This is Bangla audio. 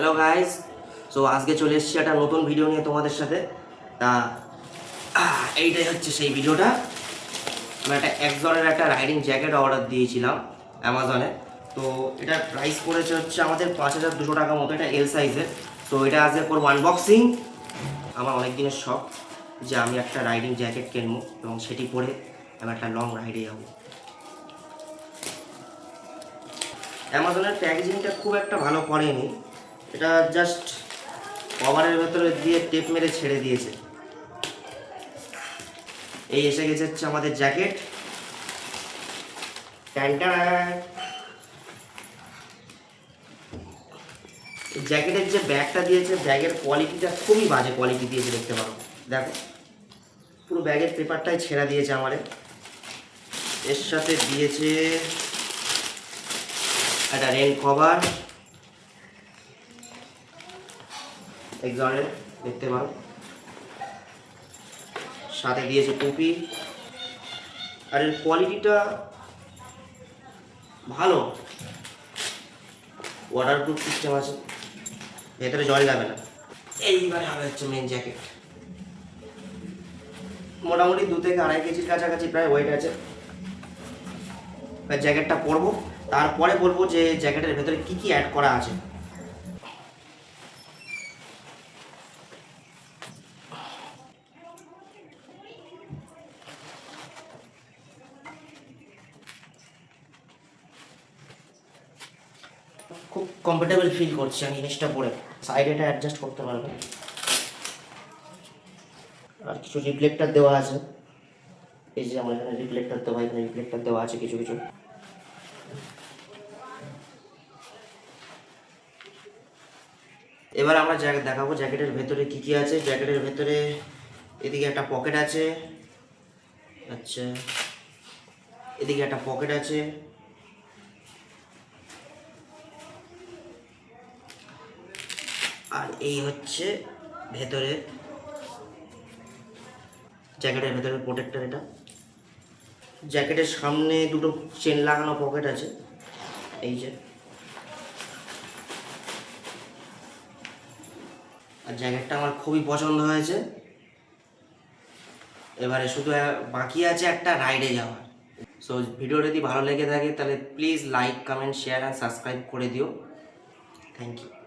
হ্যালো গাইস, সো আজকে চলে এসেছি একটা নতুন ভিডিও নিয়ে তোমাদের সাথে। তা এইটাই হচ্ছে সেই ভিডিওটা। আমি একটা এক্সজনের একটা রাইডিং জ্যাকেট অর্ডার দিয়েছিলাম অ্যামাজনে। তো এটার প্রাইস পড়েছে হচ্ছে আমাদের 5200 টাকা মতো। এটা এল সাইজের। তো এটা আজকে করবো আনবক্সিং। আমার অনেক দিনের শখ যে আমি একটা রাইডিং জ্যাকেট কিনবো এবং সেটি পরে আমি একটা লং রাইডে যাবো। অ্যামাজনের প্যাকেজিংটা খুব একটা ভালো করেনি। এটা জাস্ট কভারের ভেতরে দিয়ে টেপ মেরে ছেড়ে দিয়েছে। এই এসে গেছে হচ্ছে আমাদের জ্যাকেট। জ্যাকেটের যে ব্যাগটা দিয়েছে, ব্যাগের কোয়ালিটিটা খুবই বাজে কোয়ালিটি দিয়েছে, দেখতে পারো। দেখো, পুরো ব্যাগের পেপারটাই ছেঁড়া দিয়েছে আমারে। এর সাথে দিয়েছে একটা রেন কভার এক্সজনের, দেখতে পারো। সাথে দিয়েছে টুপি। আর এর কোয়ালিটিটা ভালো, ওয়াটারপ্রুফ সিস্টেম আছে, ভেতরে জল যাবে না। এইবারে হবে হচ্ছে মেন জ্যাকেট। মোটামুটি 2 থেকে 2.5 কেজির কাছাকাছি প্রায় ওয়েট আছে। জ্যাকেটটা পরবো, তারপরে বলবো যে জ্যাকেটের ভেতরে কি কি অ্যাড করা আছে। খুব কমফোর্টেবল ফিল করছি আমি জিনিসটা পরে। সাইডে এটা অ্যাডজাস্ট করতে পারবো। আর কিছু রিফ্লেক্টার দেওয়া আছে। এই যে আমার এখানে রিফ্লেক্টার দেওয়া, এখানে রিফ্লেক্টার দেওয়া আছে কিছু কিছু। এবার আমরা জ্যাকেট দেখাবো জ্যাকেটের ভেতরে কি কি আছে। জ্যাকেটের ভেতরে এদিকে একটা পকেট আছে, আচ্ছা, এদিকে একটা পকেট আছে, আর এই হচ্ছে ভেতরে জ্যাকেটের ভেতরে প্রোটেক্টর। এটা জ্যাকেটের সামনে দুটো চেন লাগানো পকেট আছে, এই যে। আর জ্যাকেটটা আমার খুবই পছন্দ হয়েছে। এবারে শুধু বাকি আছে একটা রাইডে যাওয়ার। সো ভিডিও যদি ভালো লেগে থাকে তাহলে please like, comment, share and subscribe করে দিও। Thank you.